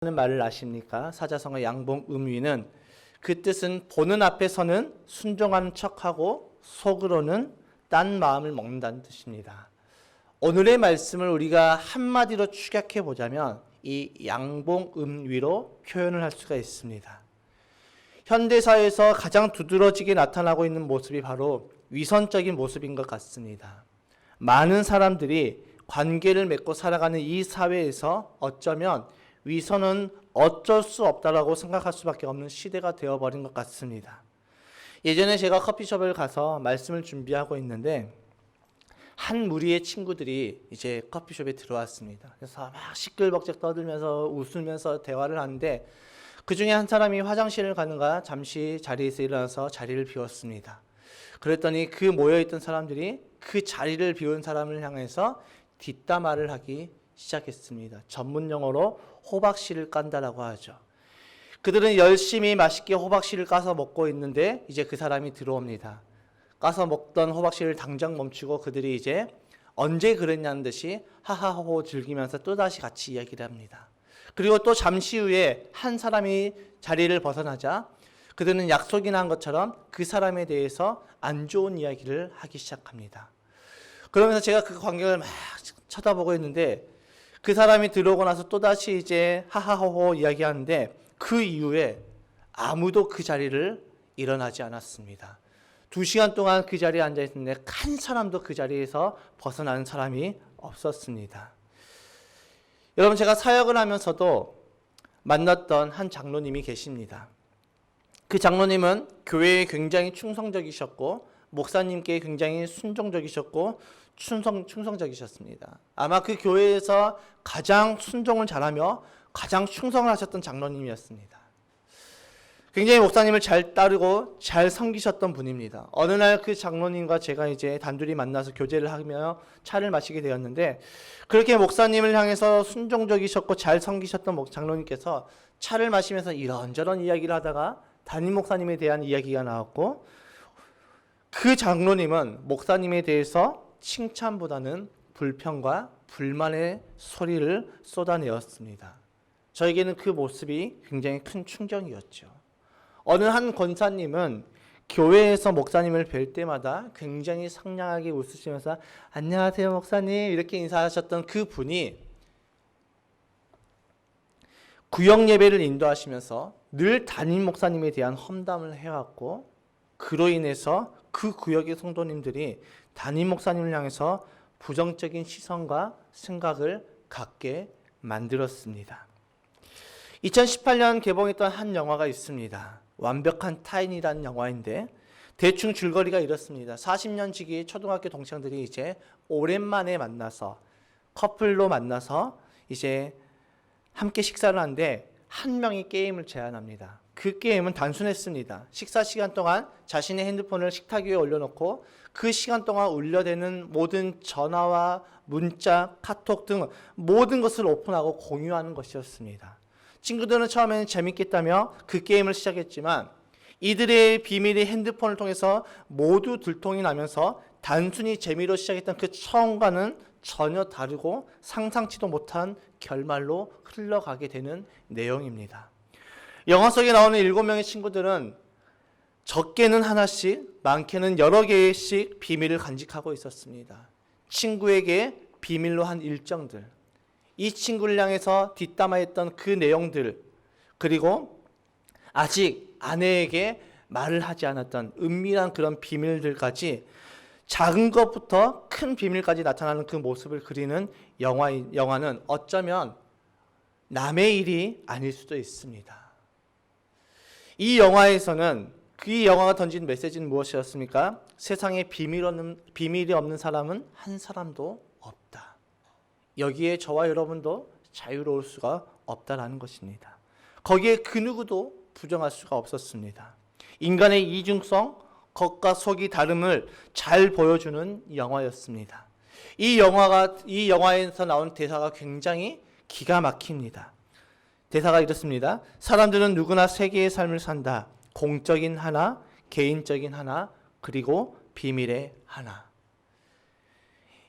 하는 말을 아십니까? 사자성어 양봉음위는 그 뜻은 보는 앞에서는 순종하는 척하고 속으로는 딴 마음을 먹는다는 뜻입니다. 오늘의 말씀을 우리가 한마디로 축약해 보자면 이 양봉음위로 표현을 할 수가 있습니다. 현대사회에서 가장 두드러지게 나타나고 있는 모습이 바로 위선적인 모습인 것 같습니다. 많은 사람들이 관계를 맺고 살아가는 이 사회에서 어쩌면 위선은 어쩔 수 없다라고 생각할 수밖에 없는 시대가 되어버린 것 같습니다. 예전에 제가 커피숍을 가서 말씀을 준비하고 있는데 한 무리의 친구들이 이제 커피숍에 들어왔습니다. 그래서 막 시끌벅적 떠들면서 웃으면서 대화를 하는데 그 중에 한 사람이 화장실을 가는가 잠시 자리에서 일어나서 자리를 비웠습니다. 그랬더니 그 모여있던 사람들이 그 자리를 비운 사람을 향해서 뒷담화를 하기 시작했습니다. 전문 용어로 호박씨를 깐다라고 하죠. 그들은 열심히 맛있게 호박씨를 까서 먹고 있는데 이제 그 사람이 들어옵니다. 까서 먹던 호박씨를 당장 멈추고 그들이 이제 언제 그랬냐는 듯이 하하호호 즐기면서 또다시 같이 이야기를 합니다. 그리고 또 잠시 후에 한 사람이 자리를 벗어나자 그들은 약속이 난 것처럼 그 사람에 대해서 안 좋은 이야기를 하기 시작합니다. 그러면서 제가 그 광경을 막 쳐다보고 있는데 그 사람이 들어오고 나서 또다시 이제 하하호호 이야기하는데 그 이후에 아무도 그 자리를 일어나지 않았습니다. 2시간 동안 그 자리에 앉아 있는데 한 사람도 그 자리에서 벗어나는 사람이 없었습니다. 여러분, 제가 사역을 하면서도 만났던 한 장로님이 계십니다. 그 장로님은 교회에 굉장히 충성적이셨고 목사님께 굉장히 순종적이셨고 충성적이셨습니다. 아마 그 교회에서 가장 순종을 잘하며 가장 충성을 하셨던 장로님이었습니다. 굉장히 목사님을 잘 따르고 잘 섬기셨던 분입니다. 어느 날 그 장로님과 제가 이제 단둘이 만나서 교제를 하며 차를 마시게 되었는데 그렇게 목사님을 향해서 순종적이셨고 잘 섬기셨던 장로님께서 차를 마시면서 이런저런 이야기를 하다가 담임 목사님에 대한 이야기가 나왔고 그 장로님은 목사님에 대해서 칭찬보다는 불평과 불만의 소리를 쏟아내었습니다. 저에게는 그 모습이 굉장히 큰 충격이었죠. 어느 한 권사님은 교회에서 목사님을 뵐 때마다 굉장히 상냥하게 웃으시면서 안녕하세요 목사님 이렇게 인사하셨던 그 분이 구역 예배를 인도하시면서 늘 담임 목사님에 대한 험담을 해왔고 그로 인해서 그 구역의 성도님들이 담임 목사님을 향해서 부정적인 시선과 생각을 갖게 만들었습니다. 2018년 개봉했던 한 영화가 있습니다. 완벽한 타인이라는 영화인데 대충 줄거리가 이렇습니다. 40년 지기 초등학교 동창들이 이제 오랜만에 만나서 커플로 만나서 이제 함께 식사를 하는데 한 명이 게임을 제안합니다. 그 게임은 단순했습니다. 식사 시간 동안 자신의 핸드폰을 식탁 위에 올려놓고 그 시간 동안 울려대는 모든 전화와 문자, 카톡 등 모든 것을 오픈하고 공유하는 것이었습니다. 친구들은 처음에는 재밌겠다며 그 게임을 시작했지만 이들의 비밀의 핸드폰을 통해서 모두 들통이 나면서 단순히 재미로 시작했던 그 처음과는 전혀 다르고 상상치도 못한 결말로 흘러가게 되는 내용입니다. 영화 속에 나오는 7명의 친구들은 적게는 하나씩, 많게는 여러 개씩 비밀을 간직하고 있었습니다. 친구에게 비밀로 한 일정들, 이 친구를 향해서 뒷담화했던 그 내용들, 그리고 아직 아내에게 말을 하지 않았던 은밀한 그런 비밀들까지 작은 것부터 큰 비밀까지 나타나는 그 모습을 그리는 영화는 어쩌면 남의 일이 아닐 수도 있습니다. 이 영화에서는 그 영화가 던진 메시지는 무엇이었습니까? 세상에 비밀이 없는 사람은 한 사람도 없다. 여기에 저와 여러분도 자유로울 수가 없다라는 것입니다. 거기에 그 누구도 부정할 수가 없었습니다. 인간의 이중성, 겉과 속이 다름을 잘 보여주는 영화였습니다. 이 영화에서 나온 대사가 굉장히 기가 막힙니다. 대사가 이렇습니다. 사람들은 누구나 세 개의 삶을 산다. 공적인 하나, 개인적인 하나, 그리고 비밀의 하나.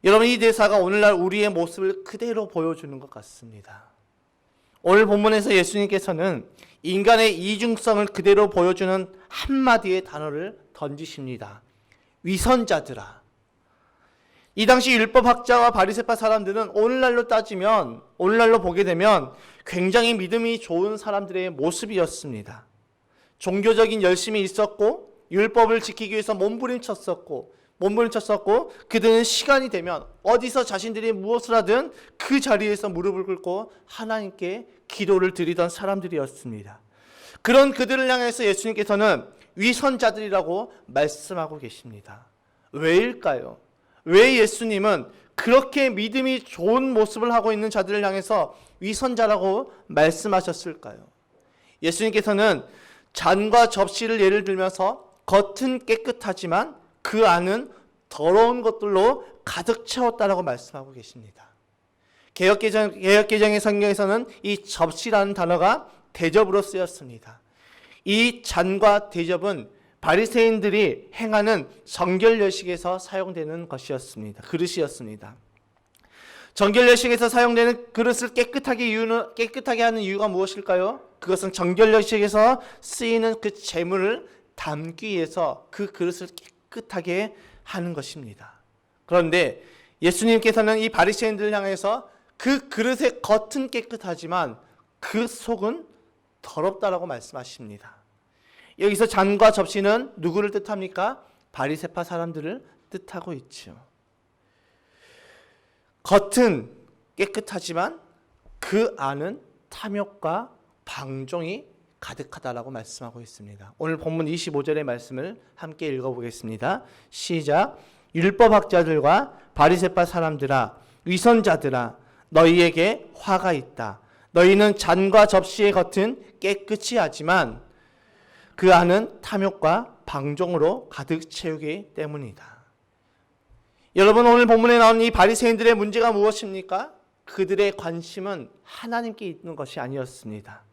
여러분, 이 대사가 오늘날 우리의 모습을 그대로 보여주는 것 같습니다. 오늘 본문에서 예수님께서는 인간의 이중성을 그대로 보여주는 한마디의 단어를 던지십니다. 위선자들아. 이 당시 율법학자와 바리새파 사람들은 오늘날로 보게 되면 굉장히 믿음이 좋은 사람들의 모습이었습니다. 종교적인 열심이 있었고 율법을 지키기 위해서 몸부림쳤었고 그들은 시간이 되면 어디서 자신들이 무엇을 하든 그 자리에서 무릎을 꿇고 하나님께 기도를 드리던 사람들이었습니다. 그런 그들을 향해서 예수님께서는 위선자들이라고 말씀하고 계십니다. 왜일까요? 왜 예수님은 그렇게 믿음이 좋은 모습을 하고 있는 자들을 향해서 위선자라고 말씀하셨을까요? 예수님께서는 잔과 접시를 예를 들면서 겉은 깨끗하지만 그 안은 더러운 것들로 가득 채웠다라고 말씀하고 계십니다. 개역개정의 성경에서는 이 접시라는 단어가 대접으로 쓰였습니다. 이 잔과 대접은 바리새인들이 행하는 정결례식에서 사용되는 그릇이었습니다. 정결례식에서 사용되는 그릇을 깨끗하게 하는 이유가 무엇일까요? 그것은 정결례식에서 쓰이는 그 제물을 담기 위해서 그 그릇을 깨끗하게 하는 것입니다. 그런데 예수님께서는 이 바리새인들을 향해서 그 그릇의 겉은 깨끗하지만 그 속은 더럽다라고 말씀하십니다. 여기서 잔과 접시는 누구를 뜻합니까? 바리새파 사람들을 뜻하고 있죠. 겉은 깨끗하지만 그 안은 탐욕과 방종이 가득하다라고 말씀하고 있습니다. 오늘 본문 25절의 말씀을 함께 읽어보겠습니다. 시작. 율법학자들과 바리새파 사람들아, 위선자들아, 너희에게 화가 있다. 너희는 잔과 접시의 겉은 깨끗이 하지만 그 안은 탐욕과 방종으로 가득 채우기 때문이다. 여러분, 오늘 본문에 나온 이 바리새인들의 문제가 무엇입니까? 그들의 관심은 하나님께 있는 것이 아니었습니다.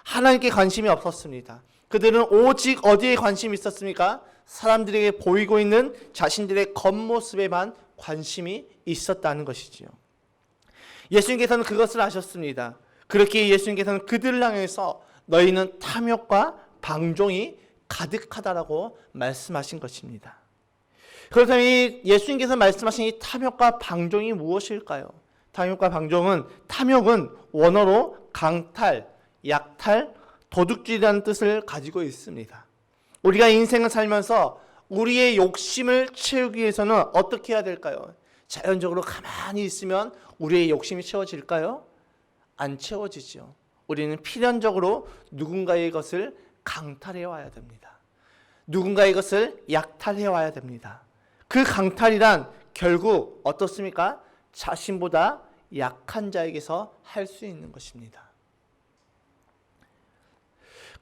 하나님께 관심이 없었습니다. 그들은 오직 어디에 관심이 있었습니까? 사람들에게 보이고 있는 자신들의 겉모습에만 관심이 있었다는 것이지요. 예수님께서는 그것을 아셨습니다. 그렇게 예수님께서는 그들을 향해서 너희는 탐욕과 방종이 가득하다라고 말씀하신 것입니다. 그렇다면 예수님께서 말씀하신 이 탐욕과 방종이 무엇일까요? 탐욕은 원어로 강탈, 약탈, 도둑질이라는 뜻을 가지고 있습니다. 우리가 인생을 살면서 우리의 욕심을 채우기 위해서는 어떻게 해야 될까요? 자연적으로 가만히 있으면 우리의 욕심이 채워질까요? 안 채워지죠. 우리는 필연적으로 누군가의 것을 강탈해 와야 됩니다. 누군가의 것을 약탈해 와야 됩니다. 그 강탈이란 결국 어떻습니까? 자신보다 약한 자에게서 할 수 있는 것입니다.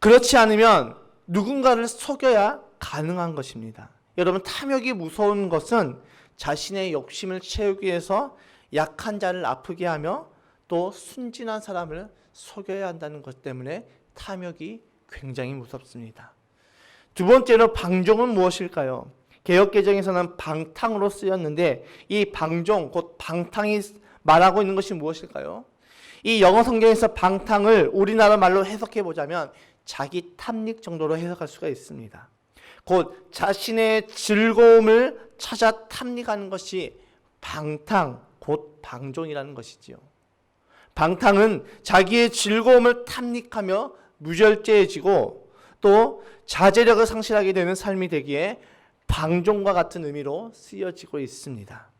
그렇지 않으면 누군가를 속여야 가능한 것입니다. 여러분, 탐욕이 무서운 것은 자신의 욕심을 채우기 위해서 약한 자를 아프게 하며 또 순진한 사람을 속여야 한다는 것 때문에 탐욕이 굉장히 무섭습니다. 두 번째로 방종은 무엇일까요? 개역개정에서는 방탕으로 쓰였는데 이 방종, 곧 방탕이 말하고 있는 것이 무엇일까요? 이 영어 성경에서 방탕을 우리나라 말로 해석해 보자면 자기 탐닉 정도로 해석할 수가 있습니다. 곧 자신의 즐거움을 찾아 탐닉하는 것이 방탕, 곧 방종이라는 것이지요. 방탕은 자기의 즐거움을 탐닉하며 무절제해지고 또 자제력을 상실하게 되는 삶이 되기에 방종과 같은 의미로 쓰여지고 있습니다.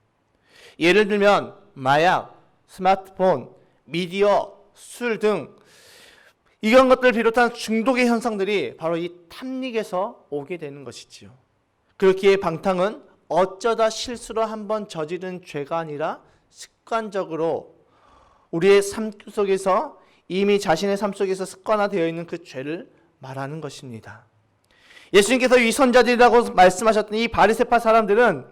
예를 들면 마약, 스마트폰, 미디어, 술 등 이런 것들을 비롯한 중독의 현상들이 바로 이 탐닉에서 오게 되는 것이지요. 그렇기에 방탕은 어쩌다 실수로 한번 저지른 죄가 아니라 습관적으로 우리의 삶 속에서 이미 자신의 삶 속에서 습관화되어 있는 그 죄를 말하는 것입니다. 예수님께서 위선자들이라고 말씀하셨던 이 바리새파 사람들은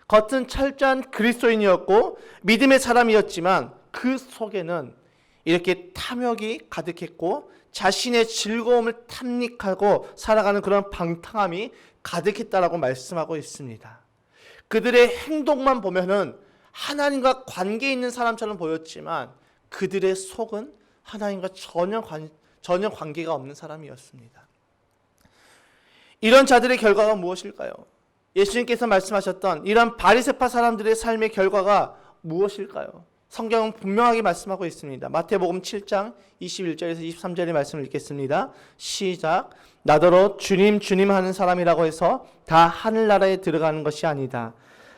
겉은 철저한 그리스도인이었고 믿음의 사람이었지만 그 속에는 이렇게 탐욕이 가득했고 자신의 즐거움을 탐닉하고 살아가는 그런 방탕함이 가득했다라고 말씀하고 있습니다. 그들의 행동만 보면은 하나님과 관계 있는 사람처럼 보였지만 그들의 속은 하나님과 전혀 관계가 없는 사람이었습니다. 이런 자들의 결과가 무엇일까요? 예수님께서 말씀하셨던 이런 바리새파 사람들의 삶의 결과가 무엇일까요? 성경은 분명하게 말씀하고 있습니다. 마태복음 7장 21절에서 23절의 말씀을 읽겠습니다. 시작. 나더러 주님 주님 하는 사람이라고 해서 다 하늘나라에 들어가는 것이 아니다.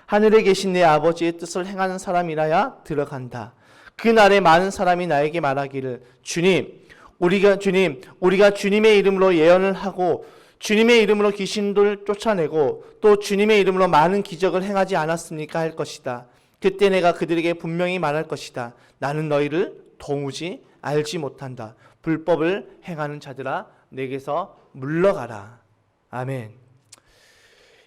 하늘에 계신 내 아버지의 뜻을 행하는 사람이라야 들어간다. 그날에 많은 사람이 나에게 말하기를 우리가 주님의 이름으로 예언을 하고 주님의 이름으로 귀신들 쫓아내고 또 주님의 이름으로 많은 기적을 행하지 않았습니까? 할 것이다. 그때 내가 그들에게 분명히 말할 것이다. 나는 너희를 도무지 알지 못한다. 불법을 행하는 자들아 내게서 물러가라. 아멘.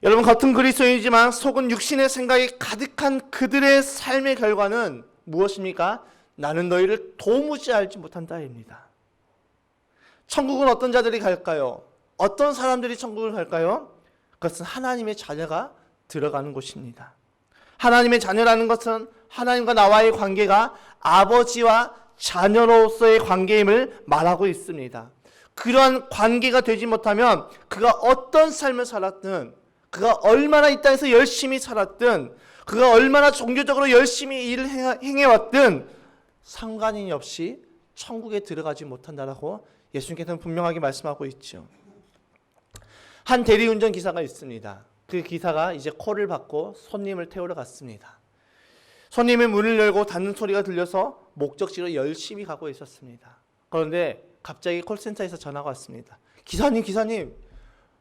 여러분, 겉은 그리스도인이지만 속은 육신의 생각이 가득한 그들의 삶의 결과는 무엇입니까? 나는 너희를 도무지 알지 못한다입니다. 천국은 어떤 자들이 갈까요? 어떤 사람들이 천국을 갈까요? 그것은 하나님의 자녀가 들어가는 곳입니다. 하나님의 자녀라는 것은 하나님과 나와의 관계가 아버지와 자녀로서의 관계임을 말하고 있습니다. 그러한 관계가 되지 못하면 그가 어떤 삶을 살았든, 그가 얼마나 이 땅에서 열심히 살았든, 그가 얼마나 종교적으로 열심히 일을 행해왔든 상관이 없이 천국에 들어가지 못한다라고 예수님께서는 분명하게 말씀하고 있죠. 한 대리운전 기사가 있습니다. 그 기사가 이제 콜을 받고 손님을 태우러 갔습니다. 손님의 문을 열고 닫는 소리가 들려서 목적지로 열심히 가고 있었습니다. 그런데 갑자기 콜센터에서 전화가 왔습니다. 기사님,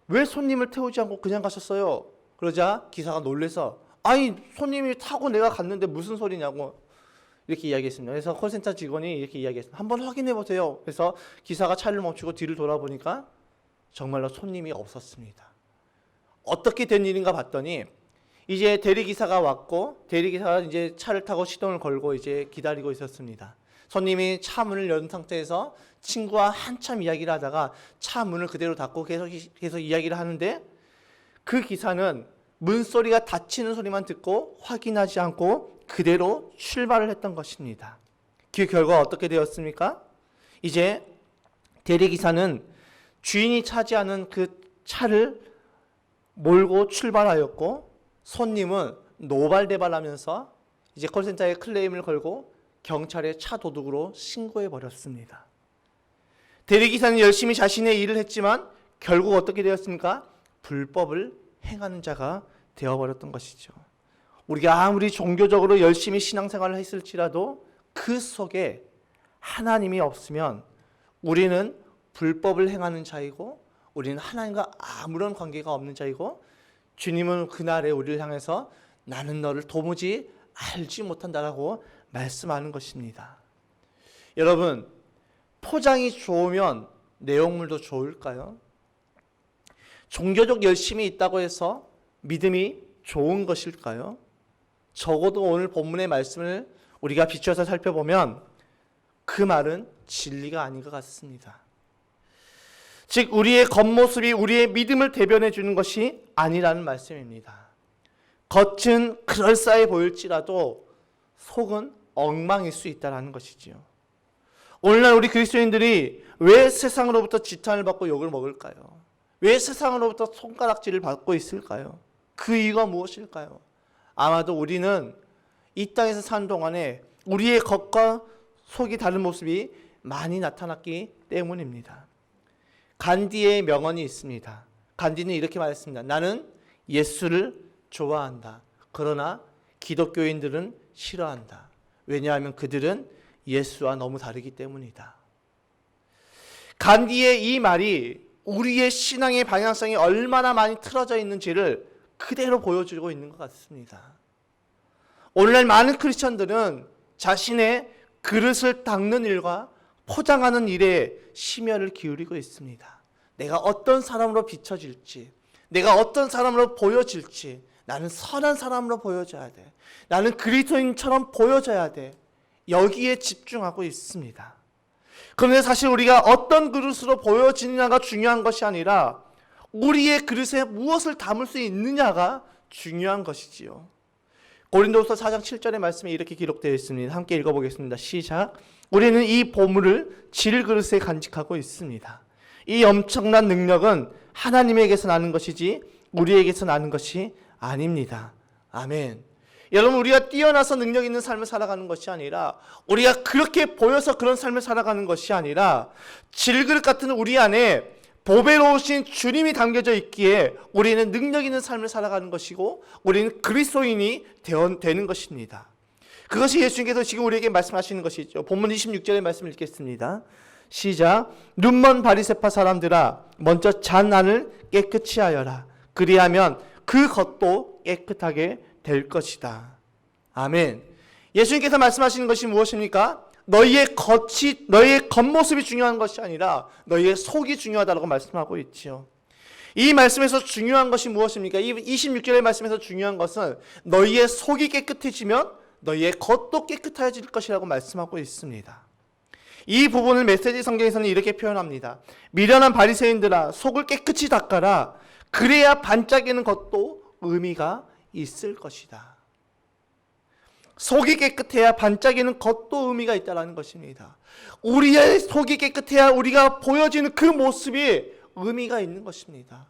왜 손님을 태우지 않고 그냥 가셨어요? 그러자 기사가 놀래서 아니, 손님이 타고 내가 갔는데 무슨 소리냐고 이렇게 이야기했습니다. 그래서 콜센터 직원이 이렇게 이야기했습니다. 한번 확인해 보세요. 그래서 기사가 차를 멈추고 뒤를 돌아보니까 정말로 손님이 없었습니다. 어떻게 된 일인가 봤더니 이제 대리기사가 왔고 대리기사가 이제 차를 타고 시동을 걸고 이제 기다리고 있었습니다. 손님이 차 문을 연 상태에서 친구와 한참 이야기를 하다가 차 문을 그대로 닫고 계속 이야기를 하는데 그 기사는 문소리가 닫히는 소리만 듣고 확인하지 않고 그대로 출발을 했던 것입니다. 그 결과 어떻게 되었습니까? 이제 대리기사는 주인이 차지하는 그 차를 몰고 출발하였고 손님은 노발대발하면서 이제 콜센터에 클레임을 걸고 경찰에 차 도둑으로 신고해 버렸습니다. 대리기사는 열심히 자신의 일을 했지만 결국 어떻게 되었습니까? 불법을 행하는 자가 되어버렸던 것이죠. 우리가 아무리 종교적으로 열심히 신앙생활을 했을지라도 그 속에 하나님이 없으면 우리는 불법을 행하는 자이고 우리는 하나님과 아무런 관계가 없는 자이고 주님은 그날에 우리를 향해서 나는 너를 도무지 알지 못한다라고 말씀하는 것입니다. 여러분, 포장이 좋으면 내용물도 좋을까요? 종교적 열심이 있다고 해서 믿음이 좋은 것일까요? 적어도 오늘 본문의 말씀을 우리가 비춰서 살펴보면 그 말은 진리가 아닌 것 같습니다. 즉 우리의 겉모습이 우리의 믿음을 대변해 주는 것이 아니라는 말씀입니다. 겉은 그럴싸해 보일지라도 속은 엉망일 수 있다는 것이지요. 오늘날 우리 그리스도인들이 왜 세상으로부터 지탄을 받고 욕을 먹을까요? 왜 세상으로부터 손가락질을 받고 있을까요? 그 이유가 무엇일까요? 아마도 우리는 이 땅에서 사는 동안에 우리의 겉과 속이 다른 모습이 많이 나타났기 때문입니다. 간디의 명언이 있습니다. 간디는 이렇게 말했습니다. 나는 예수를 좋아한다. 그러나 기독교인들은 싫어한다. 왜냐하면 그들은 예수와 너무 다르기 때문이다. 간디의 이 말이 우리의 신앙의 방향성이 얼마나 많이 틀어져 있는지를 그대로 보여주고 있는 것 같습니다. 오늘날 많은 크리스천들은 자신의 그릇을 닦는 일과 포장하는 일에 심혈을 기울이고 있습니다. 내가 어떤 사람으로 비춰질지, 내가 어떤 사람으로 보여질지, 나는 선한 사람으로 보여져야 돼. 나는 그리스도인처럼 보여져야 돼. 여기에 집중하고 있습니다. 그런데 사실 우리가 어떤 그릇으로 보여지느냐가 중요한 것이 아니라 우리의 그릇에 무엇을 담을 수 있느냐가 중요한 것이지요. 고린도후서 4장 7절의 말씀에 이렇게 기록되어 있습니다. 함께 읽어보겠습니다. 시작. 우리는 이 보물을 질그릇에 간직하고 있습니다. 이 엄청난 능력은 하나님에게서 나는 것이지 우리에게서 나는 것이 아닙니다. 아멘. 여러분, 우리가 뛰어나서 능력 있는 삶을 살아가는 것이 아니라, 우리가 그렇게 보여서 그런 삶을 살아가는 것이 아니라, 질그릇 같은 우리 안에 보배로우신 주님이 담겨져 있기에 우리는 능력 있는 삶을 살아가는 것이고, 우리는 그리스도인이 되는 것입니다. 그것이 예수님께서 지금 우리에게 말씀하시는 것이죠. 본문 26절의 말씀을 읽겠습니다. 시작. 눈먼 바리새파 사람들아, 먼저 잔 안을 깨끗이 하여라. 그리하면 그 겉도 깨끗하게 될 것이다. 아멘. 예수님께서 말씀하시는 것이 무엇입니까? 너희의 겉모습이 중요한 것이 아니라 너희의 속이 중요하다고 말씀하고 있지요. 이 말씀에서 중요한 것이 무엇입니까? 이 26절의 말씀에서 중요한 것은 너희의 속이 깨끗해지면 너희의 겉도 깨끗해질 것이라고 말씀하고 있습니다. 이 부분을 메시지 성경에서는 이렇게 표현합니다. 미련한 바리새인들아, 속을 깨끗이 닦아라. 그래야 반짝이는 겉도 의미가 있을 것이다. 속이 깨끗해야 반짝이는 겉도 의미가 있다는 것입니다. 우리의 속이 깨끗해야 우리가 보여지는 그 모습이 의미가 있는 것입니다.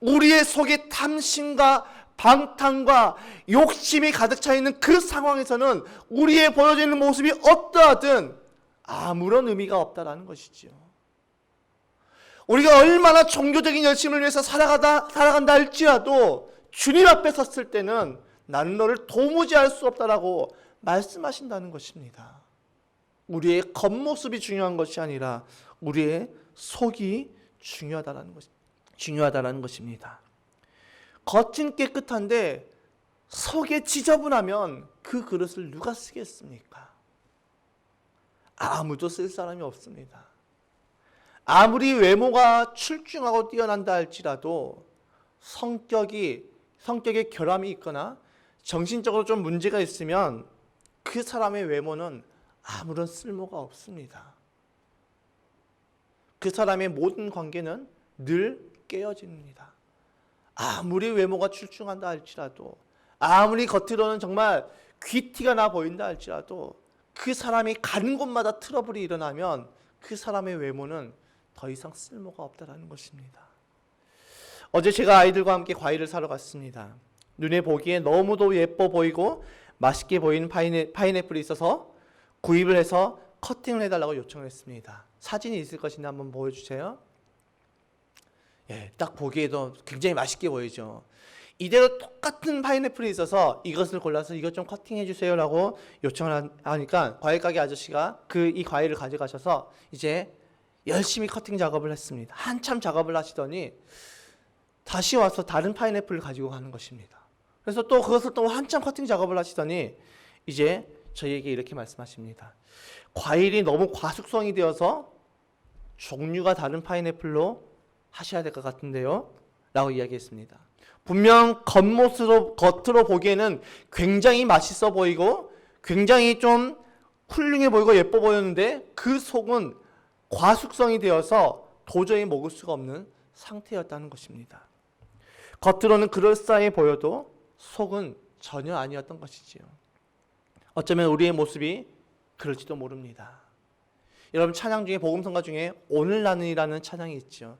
우리의 속에 탐심과 방탕과 욕심이 가득 차 있는 그 상황에서는 우리의 보여지는 모습이 어떠하든 아무런 의미가 없다라는 것이지요. 우리가 얼마나 종교적인 열심을 위해서 살아간다 할지라도 주님 앞에 섰을 때는 나는 너를 도무지 알 수 없다라고 말씀하신다는 것입니다. 우리의 겉모습이 중요한 것이 아니라 우리의 속이 중요하다는 것입니다. 겉은 깨끗한데 속에 지저분하면 그 그릇을 누가 쓰겠습니까? 아무도 쓸 사람이 없습니다. 아무리 외모가 출중하고 뛰어난다 할지라도 성격에 결함이 있거나 정신적으로 좀 문제가 있으면 그 사람의 외모는 아무런 쓸모가 없습니다. 그 사람의 모든 관계는 늘 깨어집니다. 아무리 외모가 출중한다 할지라도, 아무리 겉으로는 정말 귀티가 나 보인다 할지라도 그 사람이 가는 곳마다 트러블이 일어나면 그 사람의 외모는 더 이상 쓸모가 없다는 것입니다. 어제 제가 아이들과 함께 과일을 사러 갔습니다. 눈에 보기에 너무도 예뻐 보이고 맛있게 보이는 파인애플이 있어서 구입을 해서 커팅을 해달라고 요청을 했습니다. 사진이 있을 것인데 한번 보여주세요. 예, 딱 보기에도 굉장히 맛있게 보이죠. 이대로 똑같은 파인애플이 있어서 이것을 골라서 이것 좀 커팅해 주세요 라고 요청을 하니까 과일 가게 아저씨가 이 과일을 가져가셔서 이제 열심히 커팅 작업을 했습니다. 한참 작업을 하시더니 다시 와서 다른 파인애플을 가지고 가는 것입니다. 그래서 또 그것을 또 한참 커팅 작업을 하시더니 이제 저희에게 이렇게 말씀하십니다. 과일이 너무 과숙성이 되어서 종류가 다른 파인애플로 하셔야 될 것 같은데요 라고 이야기했습니다. 분명 겉으로 보기에는 굉장히 맛있어 보이고 굉장히 좀 훌륭해 보이고 예뻐 보였는데 그 속은 과숙성이 되어서 도저히 먹을 수가 없는 상태였다는 것입니다. 겉으로는 그럴싸해 보여도 속은 전혀 아니었던 것이지요. 어쩌면 우리의 모습이 그럴지도 모릅니다. 여러분, 찬양 중에, 복음성가 중에 오늘 나는이라는 찬양이 있죠.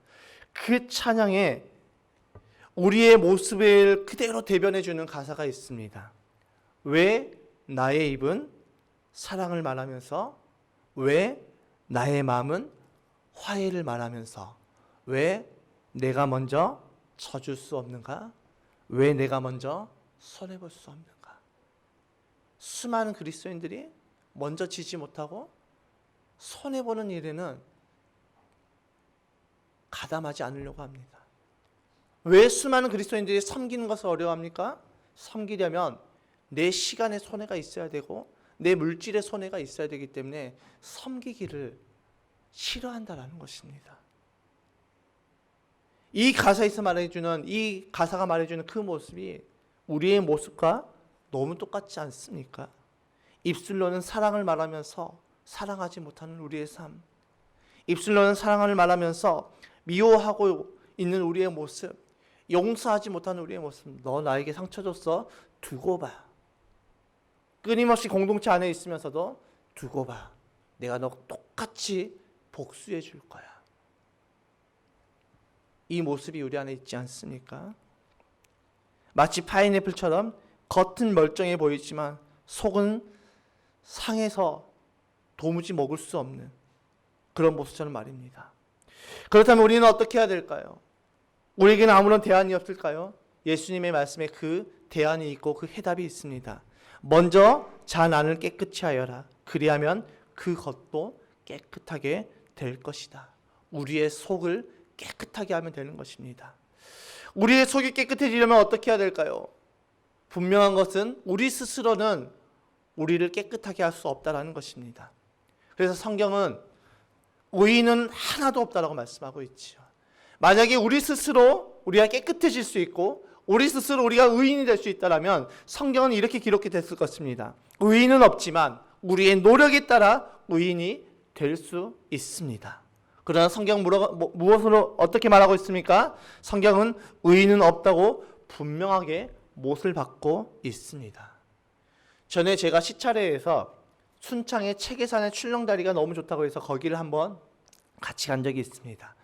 그 찬양에 우리의 모습을 그대로 대변해주는 가사가 있습니다. 왜 나의 입은 사랑을 말하면서, 왜 나의 마음은 화해를 말하면서, 왜 내가 먼저 져줄 수 없는가? 왜 내가 먼저 손해볼 수 없는가? 수많은 그리스도인들이 먼저 지지 못하고 손해보는 일에는 가담하지 않으려고 합니다. 왜 수많은 그리스도인들이 섬기는 것을 어려워합니까? 섬기려면 내 시간에 손해가 있어야 되고 내 물질의 손해가 있어야 되기 때문에 섬기기를 싫어한다라는 것입니다. 이 가사가 말해주는 그 모습이 우리의 모습과 너무 똑같지 않습니까? 입술로는 사랑을 말하면서 사랑하지 못하는 우리의 삶, 입술로는 사랑을 말하면서 미워하고 있는 우리의 모습, 용서하지 못하는 우리의 모습. 너 나에게 상처 줬어? 두고 봐. 끊임없이 공동체 안에 있으면서도 두고 봐. 내가 너 똑같이 복수해 줄 거야. 이 모습이 우리 안에 있지 않습니까? 마치 파인애플처럼 겉은 멀쩡해 보이지만 속은 상해서 도무지 먹을 수 없는 그런 모습처럼 말입니다. 그렇다면 우리는 어떻게 해야 될까요? 우리에게는 아무런 대안이 없을까요? 예수님의 말씀에 그 대안이 있고 그 해답이 있습니다. 먼저 잔 안을 깨끗이 하여라. 그리하면 그 겉도 깨끗하게 될 것이다. 우리의 속을 깨끗하게 하면 되는 것입니다. 우리의 속이 깨끗해지려면 어떻게 해야 될까요? 분명한 것은 우리 스스로는 우리를 깨끗하게 할 수 없다라는 것입니다. 그래서 성경은 의인은 하나도 없다라고 말씀하고 있지요. 만약에 우리 스스로 우리가 깨끗해질 수 있고 우리 스스로 우리가 의인이 될 수 있다면 성경은 이렇게 기록이 됐을 것입니다. 의인은 없지만 우리의 노력에 따라 의인이 될 수 있습니다. 그러나 성경 무엇으로 어떻게 말하고 있습니까? 성경은 의인은 없다고 분명하게 못을 받고 있습니다. 전에 제가 시차례에서 순창의 체계산의 출렁다리가 너무 좋다고 해서 거기를 한번 같이 간 적이 있습니다.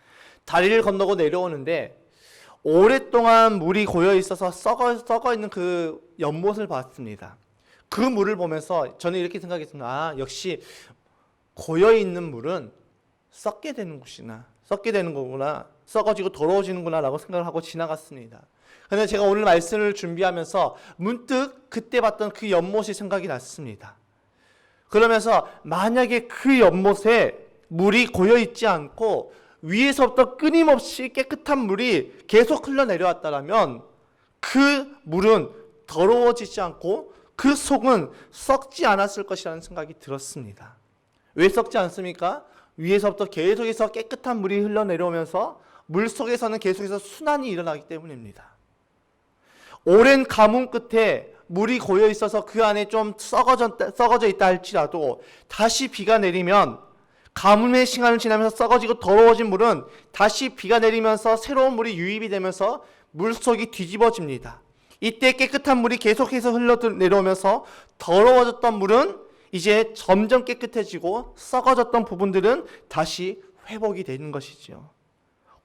다리를 건너고 내려오는데 오랫동안 물이 고여 있어서 썩어 있는 그 연못을 봤습니다. 그 물을 보면서 저는 이렇게 생각했습니다. 아, 역시 고여 있는 물은 썩게 되는 거구나. 썩어지고 더러워지는구나 라고 생각을 하고 지나갔습니다. 그런데 제가 오늘 말씀을 준비하면서 문득 그때 봤던 그 연못이 생각이 났습니다. 그러면서 만약에 그 연못에 물이 고여 있지 않고 위에서부터 끊임없이 깨끗한 물이 계속 흘러내려왔다면 그 물은 더러워지지 않고 그 속은 썩지 않았을 것이라는 생각이 들었습니다. 왜 썩지 않습니까? 위에서부터 계속해서 깨끗한 물이 흘러내려오면서 물 속에서는 계속해서 순환이 일어나기 때문입니다. 오랜 가뭄 끝에 물이 고여 있어서 그 안에 좀 썩어져 있다 할지라도 다시 비가 내리면 가뭄의 시간을 지나면서 썩어지고 더러워진 물은 다시 비가 내리면서 새로운 물이 유입이 되면서 물속이 뒤집어집니다. 이때 깨끗한 물이 계속해서 흘러내려오면서 더러워졌던 물은 이제 점점 깨끗해지고 썩어졌던 부분들은 다시 회복이 되는 것이죠.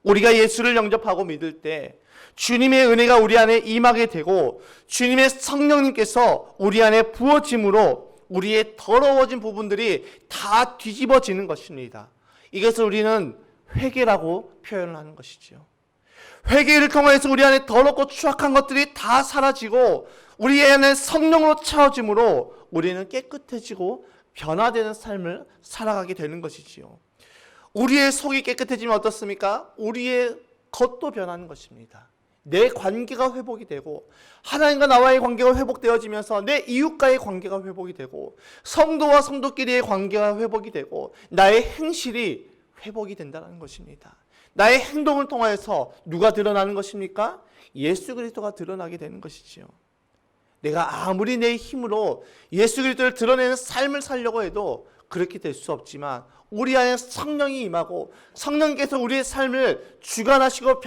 우리가 예수를 영접하고 믿을 때 주님의 은혜가 우리 안에 임하게 되고 주님의 성령님께서 우리 안에 부어짐으로 우리의 더러워진 부분들이 다 뒤집어지는 것입니다. 이것을 우리는 회개라고 표현을 하는 것이죠. 회개를 통해서 우리 안에 더럽고 추악한 것들이 다 사라지고 우리 안에 성령으로 채워짐으로 우리는 깨끗해지고 변화되는 삶을 살아가게 되는 것이지요. 우리의 속이 깨끗해지면 어떻습니까? 우리의 겉도 변하는 것입니다. 내 관계가 회복이 되고 하나님과 나와의 관계가 회복되어지면서 내 이웃과의 관계가 회복이 되고 성도와 성도끼리의 관계가 회복이 되고 나의 행실이 회복이 된다는 것입니다. 나의 행동을 통해서 누가 드러나는 것입니까? 예수 그리스도가 드러나게 되는 것이지요. 내가 아무리 내 힘으로 예수 그리스도를 드러내는 삶을 살려고 해도 그렇게 될 수 없지만 우리 안에 성령이 임하고 성령께서 우리의 삶을 주관하시고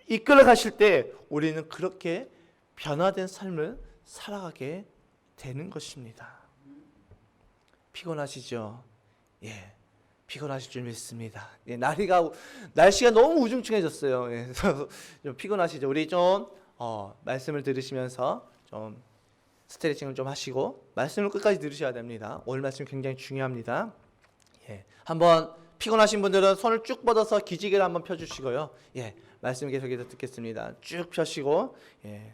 이끌어 가실 때 우리는 그렇게 변화된 삶을 살아가게 되는 것입니다. 피곤하시죠? 예, 피곤하실 줄 믿습니다. 예, 날씨가 너무 우중충해졌어요. 예, 그래서 좀 피곤하시죠? 우리 좀 말씀을 들으시면서 좀 스트레칭을 좀 하시고 말씀을 끝까지 들으셔야 됩니다. 오늘 말씀 굉장히 중요합니다. 예, 한번 피곤하신 분들은 손을 쭉 뻗어서 기지개를 한번 펴주시고요. 예, 말씀 계속해서 듣겠습니다. 쭉 펴시고. 예.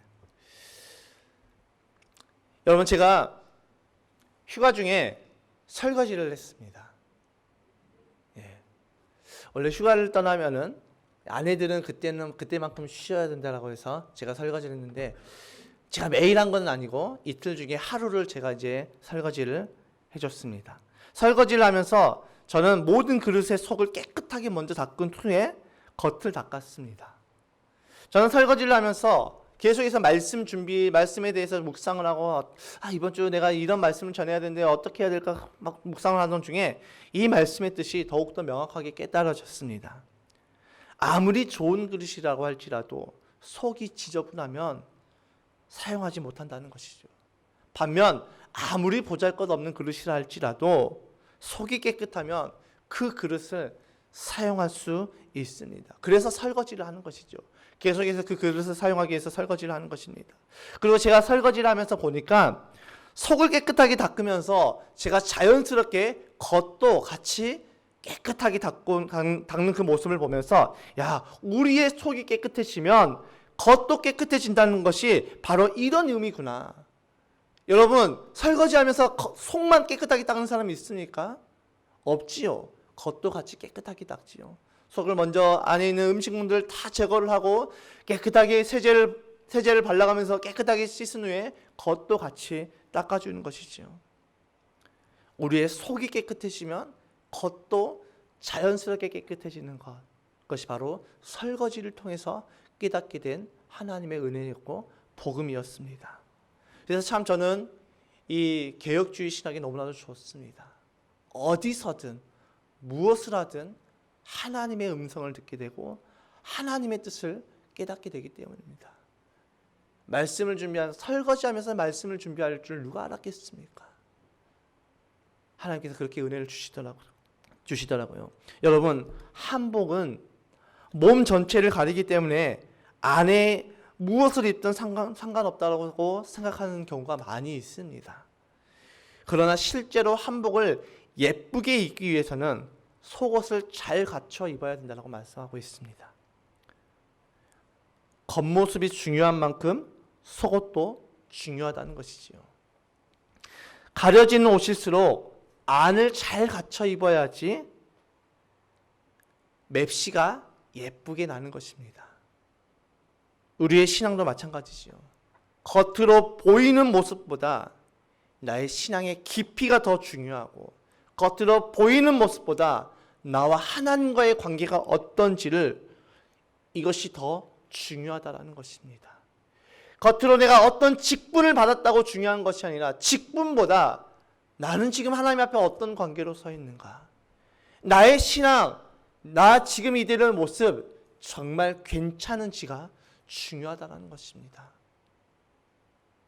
여러분, 제가 휴가 중에 설거지를 했습니다. 예. 원래 휴가를 떠나면은 아내들은 그때만큼 쉬어야 된다라고 해서 제가 설거지를 했는데 제가 매일 한 건 아니고 이틀 중에 하루를 제가 이제 설거지를 해줬습니다. 설거지를 하면서 저는 모든 그릇의 속을 깨끗하게 먼저 닦은 후에 겉을 닦았습니다. 저는 설거지를 하면서 계속해서 말씀에 대해서 묵상을 하고 이번 주 내가 이런 말씀을 전해야 되는데 어떻게 해야 될까 막 묵상을 하던 중에 이 말씀의 뜻이 더욱더 명확하게 깨달아졌습니다. 아무리 좋은 그릇이라고 할지라도 속이 지저분하면 사용하지 못한다는 것이죠. 반면 아무리 보잘것없는 그릇이라 할지라도 속이 깨끗하면 그 그릇을 사용할 수 있습니다. 그래서 설거지를 하는 것이죠. 계속해서 그 그릇을 사용하기 위해서 설거지를 하는 것입니다. 그리고 제가 설거지를 하면서 보니까 속을 깨끗하게 닦으면서 제가 자연스럽게 겉도 같이 깨끗하게 닦는 그 모습을 보면서 야, 우리의 속이 깨끗해지면 겉도 깨끗해진다는 것이 바로 이런 의미구나. 여러분, 설거지하면서 속만 깨끗하게 닦는 사람이 있습니까? 없지요. 겉도 같이 깨끗하게 닦지요. 속을 먼저 안에 있는 음식물들 다 제거를 하고 깨끗하게 세제를 발라가면서 깨끗하게 씻은 후에 겉도 같이 닦아주는 것이지요. 우리의 속이 깨끗해지면 겉도 자연스럽게 깨끗해지는 그것이 바로 설거지를 통해서 깨닫게 된 하나님의 은혜였고 복음이었습니다. 그래서 참 저는 이 개혁주의 신학이 너무나도 좋습니다. 어디서든 무엇을 하든 하나님의 음성을 듣게 되고 하나님의 뜻을 깨닫게 되기 때문입니다. 말씀을 설거지하면서 말씀을 준비할 줄 누가 알았겠습니까? 하나님께서 그렇게 은혜를 주시더라고요. 여러분, 한복은 몸 전체를 가리기 때문에 안에 무엇을 입든 상관없다고 생각하는 경우가 많이 있습니다. 그러나 실제로 한복을 예쁘게 입기 위해서는 속옷을 잘 갖춰 입어야 된다고 말씀하고 있습니다. 겉모습이 중요한 만큼 속옷도 중요하다는 것이지요. 가려지는 옷일수록 안을 잘 갖춰 입어야지 맵시가 예쁘게 나는 것입니다. 우리의 신앙도 마찬가지지요. 겉으로 보이는 모습보다 나의 신앙의 깊이가 더 중요하고 겉으로 보이는 모습보다 나와 하나님과의 관계가 어떤지를 이것이 더 중요하다는 것입니다. 겉으로 내가 어떤 직분을 받았다고 중요한 것이 아니라 직분보다 나는 지금 하나님 앞에 어떤 관계로 서 있는가, 나의 신앙, 나 지금 이대로의 모습 정말 괜찮은지가 중요하다는 것입니다.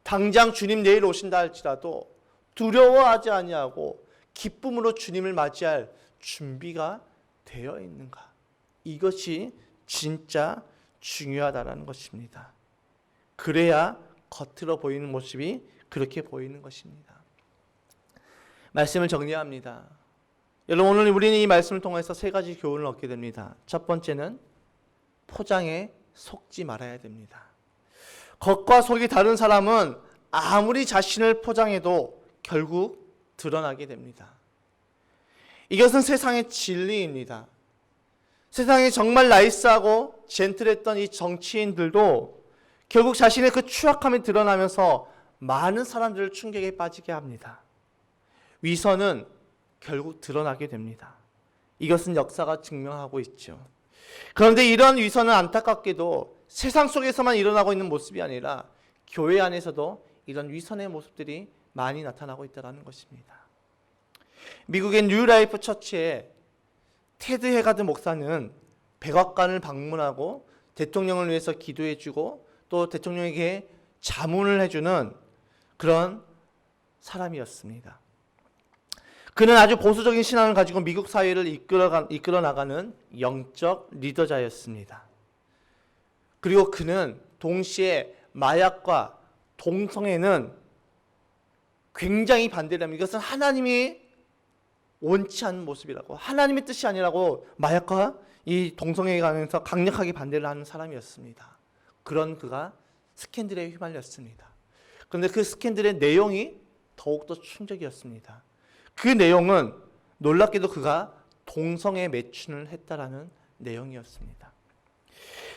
당장 주님 내일 오신다 할지라도 두려워하지 아니하고 기쁨으로 주님을 맞이할 준비가 되어 있는가, 이것이 진짜 중요하다는 것입니다. 그래야 겉으로 보이는 모습이 그렇게 보이는 것입니다. 말씀을 정리합니다. 여러분, 오늘 우리는 이 말씀을 통해서 세 가지 교훈을 얻게 됩니다. 첫 번째는 포장에 속지 말아야 됩니다. 겉과 속이 다른 사람은 아무리 자신을 포장해도 결국 드러나게 됩니다. 이것은 세상의 진리입니다. 세상에 정말 나이스하고 젠틀했던 이 정치인들도 결국 자신의 그 추악함이 드러나면서 많은 사람들을 충격에 빠지게 합니다. 위선은 결국 드러나게 됩니다. 이것은 역사가 증명하고 있죠. 그런데 이런 위선은 안타깝게도 세상 속에서만 일어나고 있는 모습이 아니라 교회 안에서도 이런 위선의 모습들이 많이 나타나고 있다는 것입니다. 미국의 뉴라이프 처치에 테드 헤가드 목사는 백악관을 방문하고 대통령을 위해서 기도해주고 또 대통령에게 자문을 해주는 그런 사람이었습니다. 그는 아주 보수적인 신앙을 가지고 미국 사회를 이끌어 나가는 영적 리더자였습니다. 그리고 그는 동시에 마약과 동성애는 굉장히 반대를 합니다. 이것은 하나님이 원치 않는 모습이라고, 하나님의 뜻이 아니라고 마약과 이 동성애에 관해서 강력하게 반대를 하는 사람이었습니다. 그런 그가 스캔들에 휘말렸습니다. 그런데 그 스캔들의 내용이 더욱더 충격이었습니다. 그 내용은 놀랍게도 그가 동성애 매춘을 했다라는 내용이었습니다.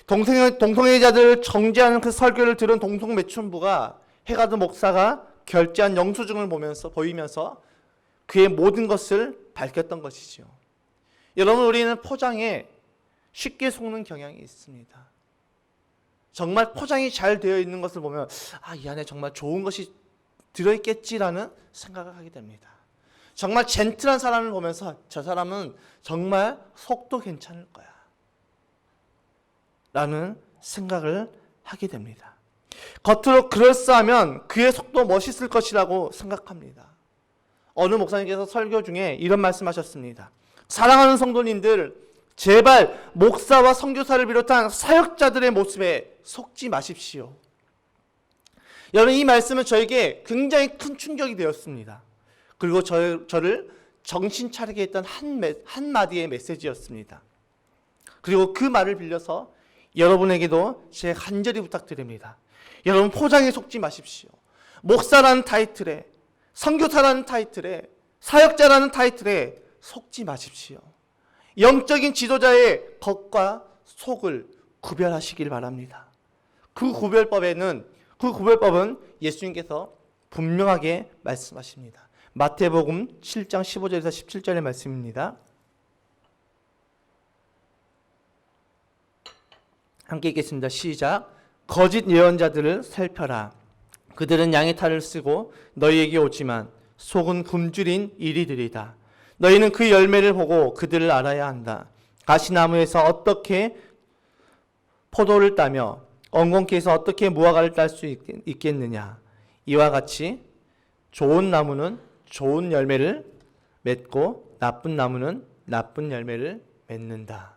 동성애자들을 정죄하는 그 설교를 들은 동성매춘부가 헤가드 목사가 결제한 영수증을 보이면서 그의 모든 것을 밝혔던 것이죠. 여러분, 우리는 포장에 쉽게 속는 경향이 있습니다. 정말 포장이 잘 되어 있는 것을 보면 이 안에 정말 좋은 것이 들어있겠지라는 생각을 하게 됩니다. 정말 젠틀한 사람을 보면서 저 사람은 정말 속도 괜찮을 거야 라는 생각을 하게 됩니다. 겉으로 그럴싸하면 그의 속도 멋있을 것이라고 생각합니다. 어느 목사님께서 설교 중에 이런 말씀하셨습니다. 사랑하는 성도님들, 제발 목사와 선교사를 비롯한 사역자들의 모습에 속지 마십시오. 여러분, 이 말씀은 저에게 굉장히 큰 충격이 되었습니다. 그리고 저를 정신 차리게 했던 한마디의 메시지였습니다. 그리고 그 말을 빌려서 여러분에게도 제가 간절히 부탁드립니다. 여러분, 포장에 속지 마십시오. 목사라는 타이틀에, 선교사라는 타이틀에, 사역자라는 타이틀에 속지 마십시오. 영적인 지도자의 겉과 속을 구별하시길 바랍니다. 그 구별법은 예수님께서 분명하게 말씀하십니다. 마태복음 7장 15절에서 17절의 말씀입니다. 함께 읽겠습니다. 시작. 거짓 예언자들을 살펴라. 그들은 양의 탈을 쓰고 너희에게 오지만 속은 굶주린 이리들이다. 너희는 그 열매를 보고 그들을 알아야 한다. 가시나무에서 어떻게 포도를 따며 엉겅퀴에서 어떻게 무화과를 딸 수 있겠느냐. 이와 같이 좋은 나무는 좋은 열매를 맺고 나쁜 나무는 나쁜 열매를 맺는다.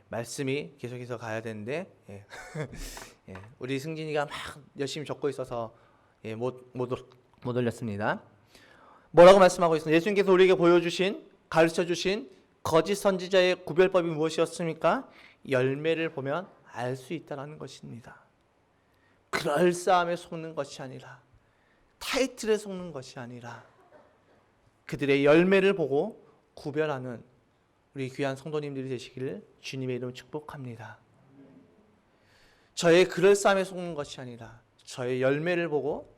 말씀이 계속해서 가야 되는데 우리 승진이가 막 열심히 적고 있어서 못 올렸습니다. 뭐라고 말씀하고 있습니다. 예수님께서 우리에게 가르쳐주신 거짓 선지자의 구별법이 무엇이었습니까? 열매를 보면 알 수 있다는 것입니다. 그럴싸함에 속는 것이 아니라, 타이틀에 속는 것이 아니라 그들의 열매를 보고 구별하는 우리 귀한 성도님들이 되시기를 주님의 이름으로 축복합니다. 저의 그럴싸함에 속는 것이 아니라 저의 열매를 보고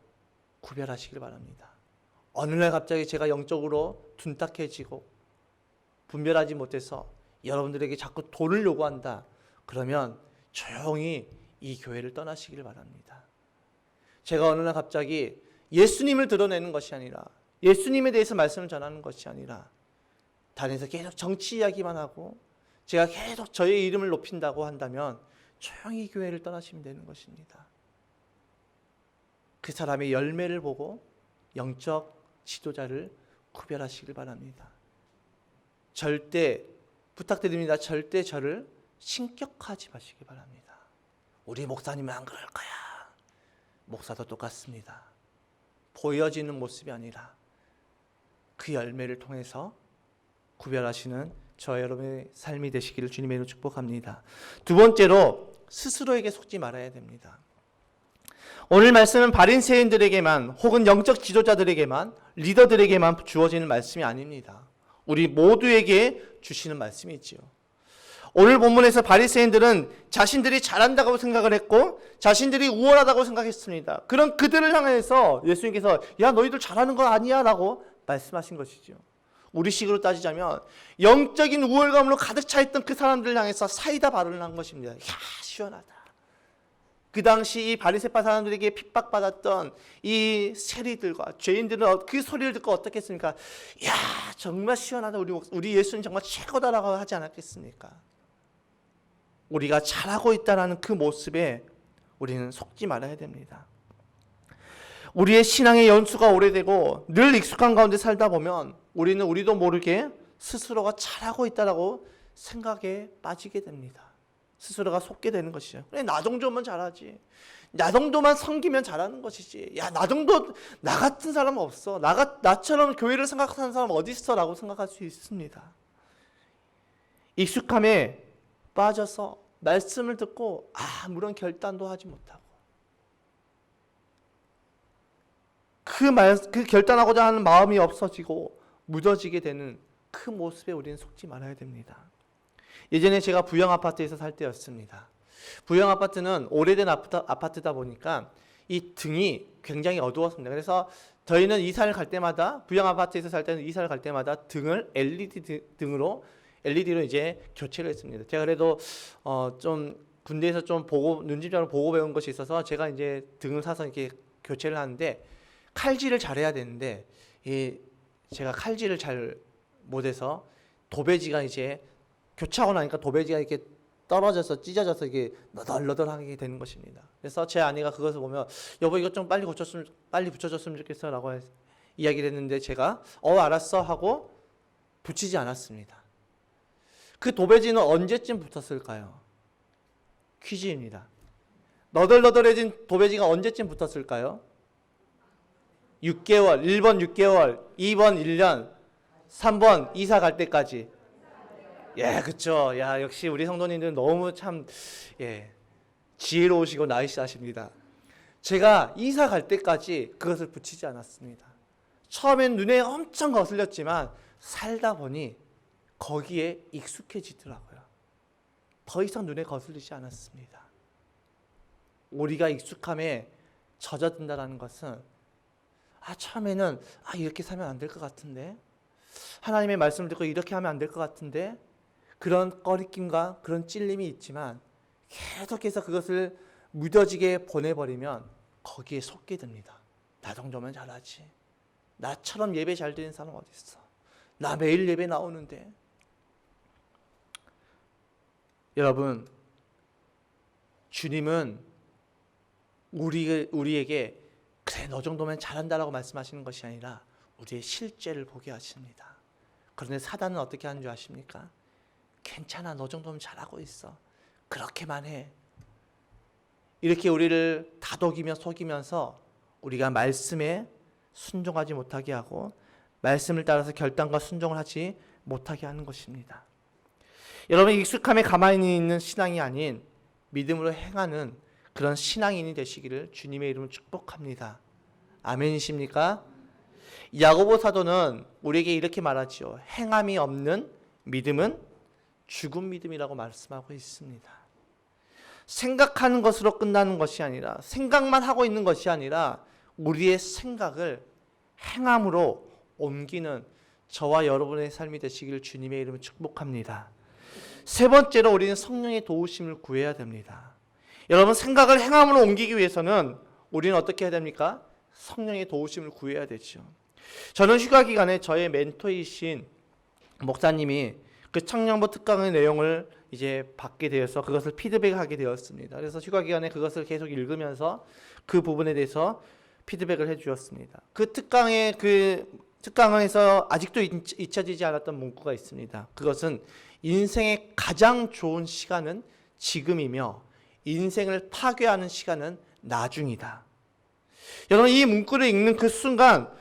구별하시길 바랍니다. 어느 날 갑자기 제가 영적으로 둔탁해지고 분별하지 못해서 여러분들에게 자꾸 돈을 요구한다. 그러면 조용히 이 교회를 떠나시길 바랍니다. 제가 어느 날 갑자기 예수님을 드러내는 것이 아니라, 예수님에 대해서 말씀을 전하는 것이 아니라 다니면서 계속 정치 이야기만 하고 제가 계속 저의 이름을 높인다고 한다면 조용히 교회를 떠나시면 되는 것입니다. 그 사람의 열매를 보고 영적 지도자를 구별하시길 바랍니다. 절대 부탁드립니다. 절대 저를 신격화하지 마시기 바랍니다. 우리 목사님은 안 그럴 거야. 목사도 똑같습니다. 보여지는 모습이 아니라 그 열매를 통해서 구별하시는 저 여러분의 삶이 되시기를 주님의 이름으로 축복합니다. 두 번째로, 스스로에게 속지 말아야 됩니다. 오늘 말씀은 바리새인들에게만 혹은 영적 지도자들에게만, 리더들에게만 주어지는 말씀이 아닙니다. 우리 모두에게 주시는 말씀이지요. 오늘 본문에서 바리새인들은 자신들이 잘한다고 생각을 했고 자신들이 우월하다고 생각했습니다. 그런 그들을 향해서 예수님께서 야, 너희들 잘하는 거 아니야 라고 말씀하신 것이죠. 우리식으로 따지자면 영적인 우월감으로 가득 차 있던 그 사람들을 향해서 사이다 발언을 한 것입니다. 야, 시원하다. 그 당시 이 바리새파 사람들에게 핍박받았던 이 세리들과 죄인들은 그 소리를 듣고 어떻게 했습니까? 야, 정말 시원하다. 우리 예수는 정말 최고다라고 하지 않았겠습니까? 우리가 잘하고 있다는 그 모습에 우리는 속지 말아야 됩니다. 우리의 신앙의 연수가 오래되고 늘 익숙한 가운데 살다 보면 우리는 우리도 모르게 스스로가 잘하고 있다라고 생각에 빠지게 됩니다. 스스로가 속게 되는 것이죠. 그래, 나 정도면 잘하지. 나 정도만 섬기면 잘하는 것이지. 야, 나 정도, 나 같은 사람은 없어. 나처럼 교회를 생각하는 사람 어디 있어? 라고 생각할 수 있습니다. 익숙함에 빠져서 말씀을 듣고 아무런 결단도 하지 못하고 그 결단하고자 하는 마음이 없어지고 무뎌지게 되는 그 모습에 우리는 속지 말아야 됩니다. 예전에 제가 부영 아파트에서 살 때였습니다. 부영 아파트는 오래된 아파트다 보니까 이 등이 굉장히 어두웠습니다. 그래서 저희는 이사를 갈 때마다, 부영 아파트에서 살 때는 이사를 갈 때마다 등을 LED로 이제 교체를 했습니다. 제가 그래도 좀 군대에서 좀 눈집자로 보고 배운 것이 있어서 제가 이제 등을 사서 이렇게 교체를 하는데, 칼질을 잘해야 되는데 제가 칼질을 잘 못해서 도배지가 이제 교체하고 나니까 도배지가 이렇게 떨어져서 찢어져서 이게 너덜너덜하게 되는 것입니다. 그래서 제 아내가 그것을 보면 여보 이것 좀 빨리 붙여줬으면 좋겠어라고 이야기를 했는데 제가 알았어 하고 붙이지 않았습니다. 그 도배지는 언제쯤 붙었을까요? 퀴즈입니다. 너덜너덜해진 도배지가 언제쯤 붙었을까요? 6개월, 1번 6개월, 2번 1년, 3번 이사 갈 때까지. 예, 그쵸. 야, 역시 우리 성도님들은 너무 참, 지혜로우시고 나이스하십니다. 제가 이사 갈 때까지 그것을 붙이지 않았습니다. 처음엔 눈에 엄청 거슬렸지만 살다 보니 거기에 익숙해지더라고요. 더 이상 눈에 거슬리지 않았습니다. 우리가 익숙함에 젖어든다는 것은 처음에는 이렇게 살면 안 될 것 같은데 하나님의 말씀을 듣고 이렇게 하면 안 될 것 같은데 그런 꺼리낌과 그런 찔림이 있지만 계속해서 그것을 무뎌지게 보내버리면 거기에 속게 됩니다. 나 정도면 잘하지. 나처럼 예배 잘 드리는 사람 어디 있어? 나 매일 예배 나오는데. 여러분, 주님은 우리에게 그래 너 정도면 잘한다라고 말씀하시는 것이 아니라 우리의 실제를 보게 하십니다. 그런데 사단은 어떻게 하는 줄 아십니까? 괜찮아, 너 정도면 잘하고 있어. 그렇게만 해. 이렇게 우리를 다독이며 속이면서 우리가 말씀에 순종하지 못하게 하고 말씀을 따라서 결단과 순종을 하지 못하게 하는 것입니다. 여러분, 익숙함에 가만히 있는 신앙이 아닌 믿음으로 행하는 그런 신앙인이 되시기를 주님의 이름으로 축복합니다. 아멘이십니까? 야고보 사도는 우리에게 이렇게 말하지요. 행함이 없는 믿음은 죽은 믿음이라고 말씀하고 있습니다. 생각하는 것으로 끝나는 것이 아니라, 생각만 하고 있는 것이 아니라 우리의 생각을 행함으로 옮기는 저와 여러분의 삶이 되시기를 주님의 이름으로 축복합니다. 세 번째로 우리는 성령의 도우심을 구해야 됩니다. 여러분, 생각을 행함으로 옮기기 위해서는 우리는 어떻게 해야 됩니까? 성령의 도우심을 구해야 되죠. 저는 휴가 기간에 저의 멘토이신 목사님이 그 청년부 특강의 내용을 이제 받게 되어서 그것을 피드백하게 되었습니다. 그래서 휴가 기간에 그것을 계속 읽으면서 그 부분에 대해서 피드백을 해주었습니다. 그 특강에서 아직도 잊혀지지 않았던 문구가 있습니다. 그것은 인생의 가장 좋은 시간은 지금이며 인생을 파괴하는 시간은 나중이다. 여러분, 이 문구를 읽는 그 순간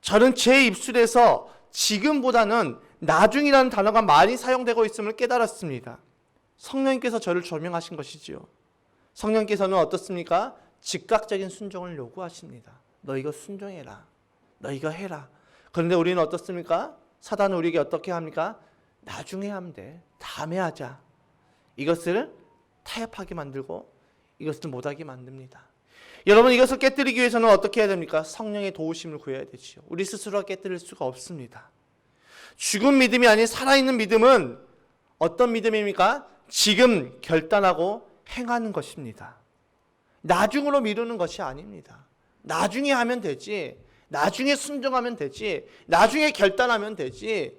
저는 제 입술에서 지금보다는 나중이라는 단어가 많이 사용되고 있음을 깨달았습니다. 성령님께서 저를 조명하신 것이지요. 성령께서는 어떻습니까? 즉각적인 순종을 요구하십니다. 너 이거 순종해라. 너 이거 해라. 그런데 우리는 어떻습니까? 사단은 우리에게 어떻게 합니까? 나중에 하면 돼. 다음에 하자. 이것을 타협하게 만들고 이것을 못하게 만듭니다. 여러분, 이것을 깨뜨리기 위해서는 어떻게 해야 됩니까? 성령의 도우심을 구해야 되죠. 우리 스스로 깨뜨릴 수가 없습니다. 죽은 믿음이 아닌 살아있는 믿음은 어떤 믿음입니까? 지금 결단하고 행하는 것입니다. 나중으로 미루는 것이 아닙니다. 나중에 하면 되지. 나중에 순종하면 되지. 나중에 결단하면 되지.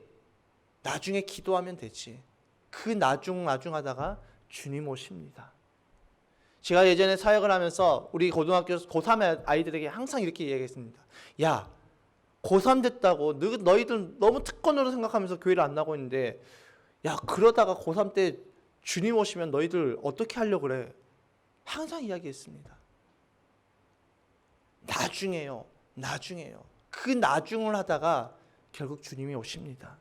나중에 기도하면 되지. 그 나중 하다가 주님 오십니다. 제가 예전에 사역을 하면서 우리 고등학교 고3 아이들에게 항상 이렇게 이야기했습니다. 야, 고3 됐다고 너희들 너무 특권으로 생각하면서 교회를 안 나고 있는데 야, 그러다가 고3 때 주님 오시면 너희들 어떻게 하려고 그래? 항상 이야기했습니다. 나중에요. 그 나중을 하다가 결국 주님이 오십니다.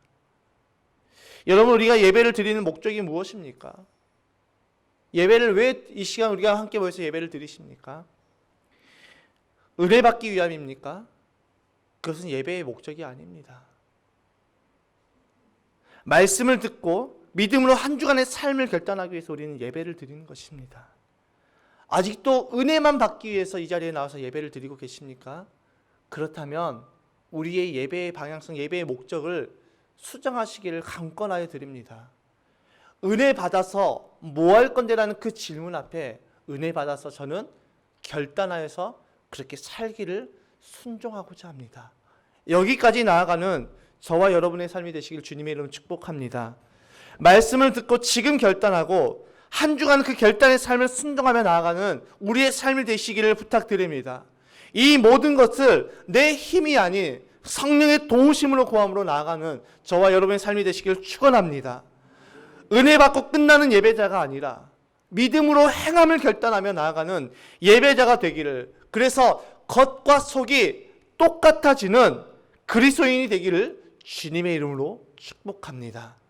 여러분, 우리가 예배를 드리는 목적이 무엇입니까? 예배를 왜 이 시간 우리가 함께 모여서 예배를 드리십니까? 은혜받기 위함입니까? 그것은 예배의 목적이 아닙니다. 말씀을 듣고 믿음으로 한 주간의 삶을 결단하기 위해서 우리는 예배를 드리는 것입니다. 아직도 은혜만 받기 위해서 이 자리에 나와서 예배를 드리고 계십니까? 그렇다면 우리의 예배의 방향성, 예배의 목적을 수정하시기를 강권하여 드립니다. 은혜 받아서 뭐 할 건데라는 그 질문 앞에 은혜 받아서 저는 결단하여서 그렇게 살기를 순종하고자 합니다. 여기까지 나아가는 저와 여러분의 삶이 되시길 주님의 이름으로 축복합니다. 말씀을 듣고 지금 결단하고 한 주간 그 결단의 삶을 순종하며 나아가는 우리의 삶이 되시기를 부탁드립니다. 이 모든 것을 내 힘이 아닌 성령의 도우심으로 구함으로 나아가는 저와 여러분의 삶이 되시기를 축원합니다. 은혜 받고 끝나는 예배자가 아니라 믿음으로 행함을 결단하며 나아가는 예배자가 되기를, 그래서 겉과 속이 똑같아지는 그리스도인이 되기를 주님의 이름으로 축복합니다.